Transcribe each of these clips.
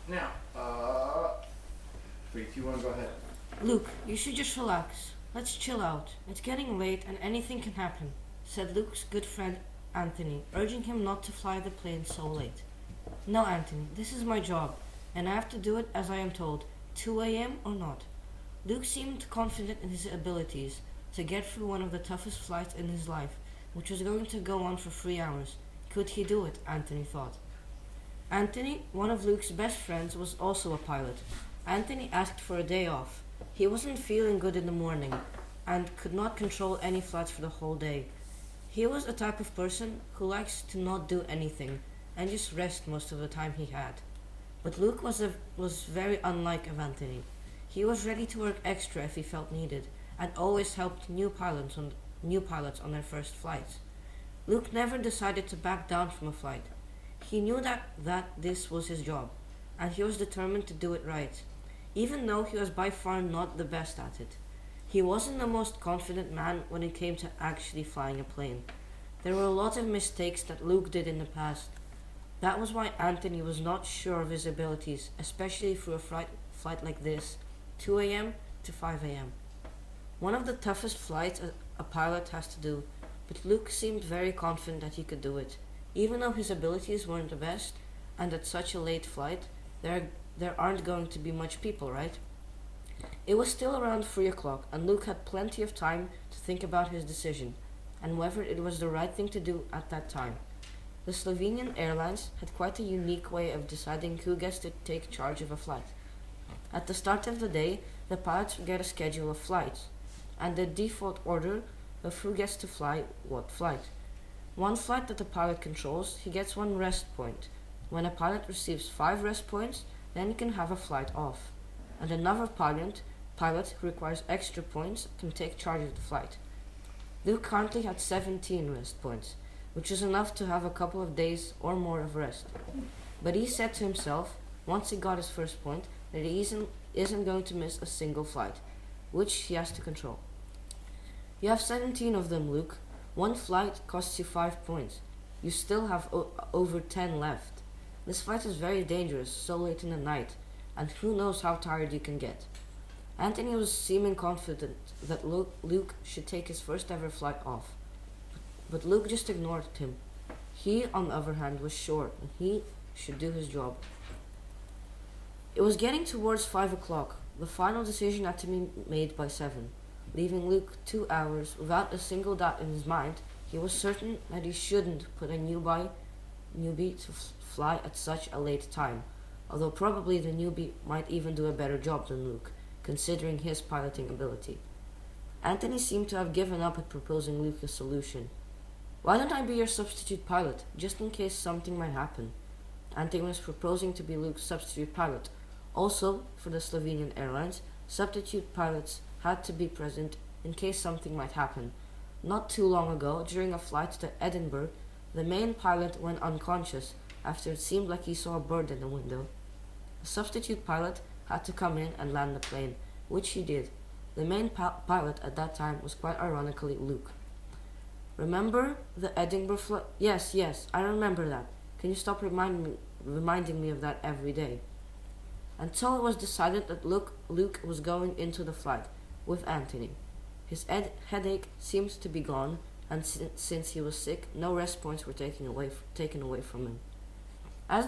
Now, 3, 2, 1, go ahead. Luke, you should just relax. Let's chill out. It's getting late and anything can happen, said Luke's good friend Anthony, urging him not to fly the plane so late. No, Anthony, this is my job, and I have to do it as I am told, 2 a.m. or not. Luke seemed confident in his abilities to get through one of the toughest flights in his life, which was going to go on for 3 hours. Could he do it? Anthony thought. Anthony, one of Luke's best friends, was also a pilot. Anthony asked for a day off. He wasn't feeling good in the morning and could not control any flights for the whole day. He was a type of person who likes to not do anything and just rest most of the time he had. But Luke was very unlike of Anthony. He was ready to work extra if he felt needed and always helped new pilots on their first flights. Luke never decided to back down from a flight. He knew that this was his job, and he was determined to do it right, even though he was by far not the best at it. He wasn't the most confident man when it came to actually flying a plane. There were a lot of mistakes that Luke did in the past. That was why Anthony was not sure of his abilities, especially for a flight like this, 2 a.m. to 5 a.m. One of the toughest flights a pilot has to do, but Luke seemed very confident that he could do it. Even though his abilities weren't the best, and at such a late flight, there aren't going to be much people, right? It was still around 3 o'clock, and Luke had plenty of time to think about his decision, and whether it was the right thing to do at that time. The Slovenian Airlines had quite a unique way of deciding who gets to take charge of a flight. At the start of the day, the pilots get a schedule of flights, and the default order of who gets to fly what flight. One flight that the pilot controls, he gets 1 rest point. When a pilot receives 5 rest points, then he can have a flight off. And another pilot who requires extra points can take charge of the flight. Luke currently had 17 rest points, which is enough to have a couple of days or more of rest. But he said to himself, once he got his first point, that he isn't going to miss a single flight, which he has to control. You have 17 of them, Luke. 1 flight costs you 5 points. You still have over 10 left. This flight is very dangerous, so late in the night, and who knows how tired you can get. Anthony was seeming confident that Luke should take his first ever flight off, but Luke just ignored him. He, on the other hand, was sure that he should do his job. It was getting towards 5 o'clock. The final decision had to be made by 7. Leaving Luke 2 hours without a single doubt in his mind, he was certain that he shouldn't put a newbie to fly at such a late time, although probably the newbie might even do a better job than Luke, considering his piloting ability. Anthony seemed to have given up at proposing Luke a solution. Why don't I be your substitute pilot, just in case something might happen? Anthony was proposing to be Luke's substitute pilot. Also, for the Slovenian Airlines, substitute pilots had to be present in case something might happen. Not too long ago, during a flight to Edinburgh, the main pilot went unconscious after it seemed like he saw a bird in the window. A substitute pilot had to come in and land the plane, which he did. The main pilot at that time was quite ironically Luke. Remember the Edinburgh flight? Yes, I remember that. Can you stop reminding me of that every day? Until it was decided that Luke was going into the flight with Anthony. His headache seemed to be gone, and since he was sick, no rest points were taken away from him. As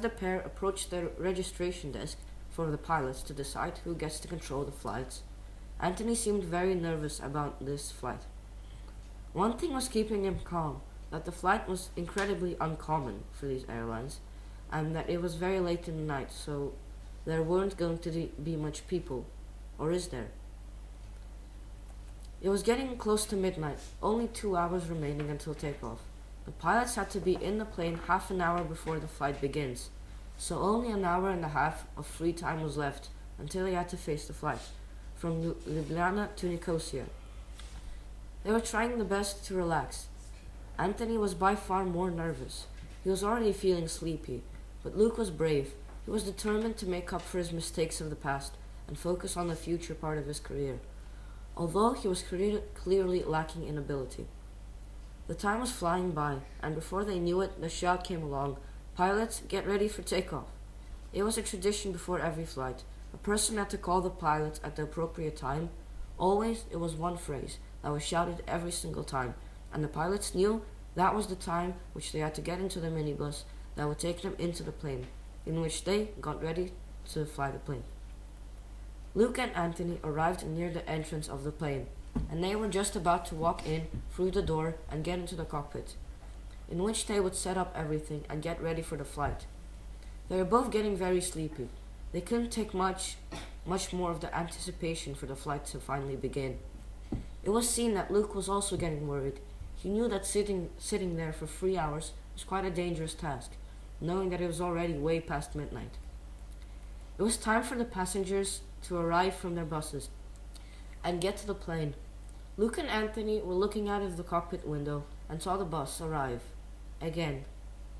the pair approached the registration desk for the pilots to decide who gets to control the flights, Anthony seemed very nervous about this flight. One thing was keeping him calm, that the flight was incredibly uncommon for these airlines, and that it was very late in the night, so there weren't going to be much people. Or is there? It was getting close to midnight, only 2 hours remaining until takeoff. The pilots had to be in the plane half an hour before the flight begins, so only an hour and a half of free time was left until they had to face the flight from Ljubljana to Nicosia. They were trying their best to relax. Anthony was by far more nervous. He was already feeling sleepy, but Luke was brave. He was determined to make up for his mistakes of the past and focus on the future part of his career, although he was clearly lacking in ability. The time was flying by, and before they knew it, the shout came along, "Pilots, get ready for takeoff." It was a tradition before every flight. A person had to call the pilots at the appropriate time. Always, it was one phrase that was shouted every single time, and the pilots knew that was the time which they had to get into the minibus that would take them into the plane, in which they got ready to fly the plane. Luke and Anthony arrived near the entrance of the plane, and they were just about to walk in through the door and get into the cockpit, in which they would set up everything and get ready for the flight. They were both getting very sleepy. They couldn't take much more of the anticipation for the flight to finally begin. It was seen that Luke was also getting worried. He knew that sitting there for 3 hours was quite a dangerous task, knowing that it was already way past midnight. It was time for the passengers to arrive from their buses and get to the plane. Luke and Anthony were looking out of the cockpit window and saw the bus arrive. Again,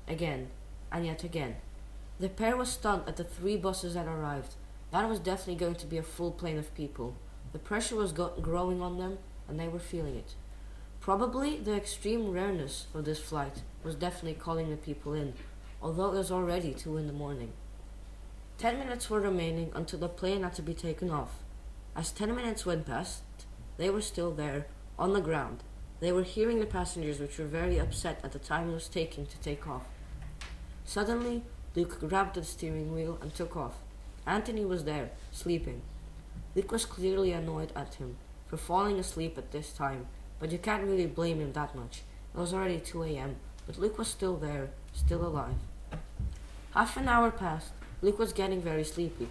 and yet again. The pair was stunned at the 3 buses that arrived. That was definitely going to be a full plane of people. The pressure was growing on them, and they were feeling it. Probably the extreme rareness of this flight was definitely calling the people in, although it was already 2 in the morning. 10 minutes were remaining until the plane had to be taken off. As 10 minutes went past, they were still there, on the ground. They were hearing the passengers, which were very upset at the time it was taking to take off. Suddenly, Luke grabbed the steering wheel and took off. Anthony was there, sleeping. Luke was clearly annoyed at him for falling asleep at this time, but you can't really blame him that much. It was already 2 a.m., but Luke was still there, still alive. Half an hour passed. Luke was getting very sleepy.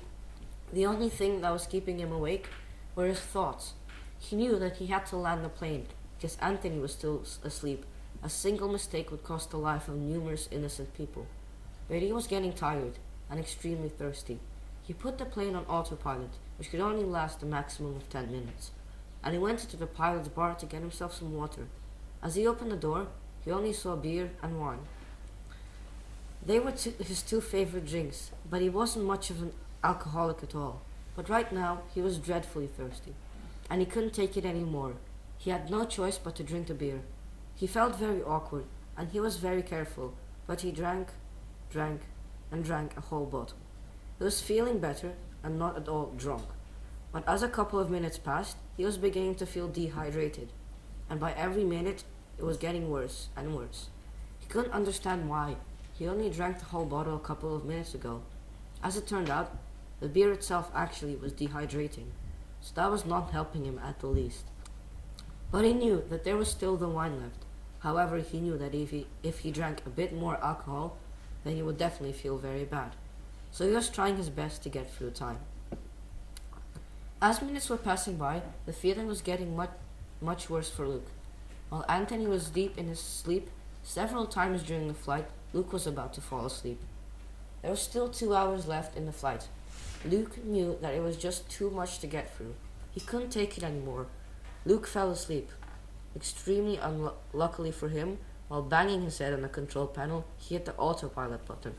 The only thing that was keeping him awake were his thoughts. He knew that he had to land the plane, because Anthony was still asleep. A single mistake would cost the life of numerous innocent people. But he was getting tired and extremely thirsty. He put the plane on autopilot, which could only last a maximum of 10 minutes, and he went into the pilot's bar to get himself some water. As he opened the door, he only saw beer and wine. They were his 2 favorite drinks, but he wasn't much of an alcoholic at all. But right now, he was dreadfully thirsty, and he couldn't take it anymore. He had no choice but to drink the beer. He felt very awkward, and he was very careful, but he drank a whole bottle. He was feeling better and not at all drunk, but as a couple of minutes passed, he was beginning to feel dehydrated, and by every minute, it was getting worse and worse. He couldn't understand why. He only drank the whole bottle a couple of minutes ago. As it turned out, the beer itself actually was dehydrating, so that was not helping him at the least. But he knew that there was still the wine left. However, he knew that if he drank a bit more alcohol, then he would definitely feel very bad. So he was trying his best to get through time. As minutes were passing by, the feeling was getting much worse for Luke. While Anthony was deep in his sleep, several times during the flight, Luke was about to fall asleep. There was still 2 hours left in the flight. Luke knew that it was just too much to get through. He couldn't take it anymore. Luke fell asleep. Extremely unluckily for him, while banging his head on the control panel, he hit the autopilot button.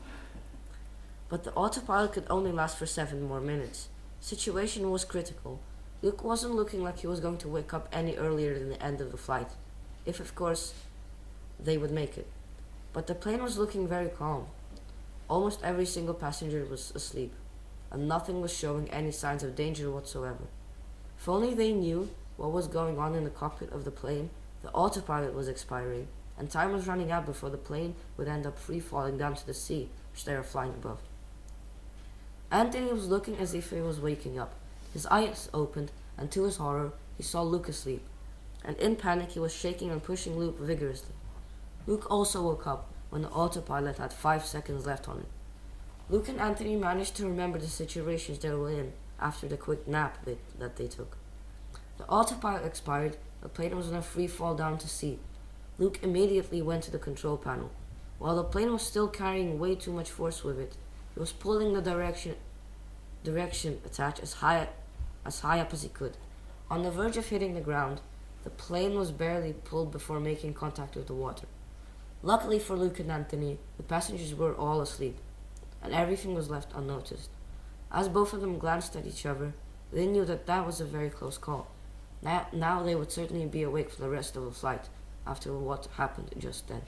But the autopilot could only last for 7 more minutes. The situation was critical. Luke wasn't looking like he was going to wake up any earlier than the end of the flight, if of course they would make it. But the plane was looking very calm. Almost every single passenger was asleep, and nothing was showing any signs of danger whatsoever. If only they knew what was going on in the cockpit of the plane. The autopilot was expiring, and time was running out before the plane would end up free-falling down to the sea, which they were flying above. Anthony was looking as if he was waking up. His eyes opened, and to his horror, he saw Luke asleep, and in panic he was shaking and pushing Luke vigorously. Luke also woke up when the autopilot had 5 seconds left on it. Luke and Anthony managed to remember the situations they were in after the quick nap that they took. The autopilot expired, the plane was on a free fall down to sea. Luke immediately went to the control panel. While the plane was still carrying way too much force with it, he was pulling the direction attach as high up as he could. On the verge of hitting the ground, the plane was barely pulled before making contact with the water. Luckily for Luke and Anthony, the passengers were all asleep, and everything was left unnoticed. As both of them glanced at each other, they knew that was a very close call. Now they would certainly be awake for the rest of the flight after what happened just then.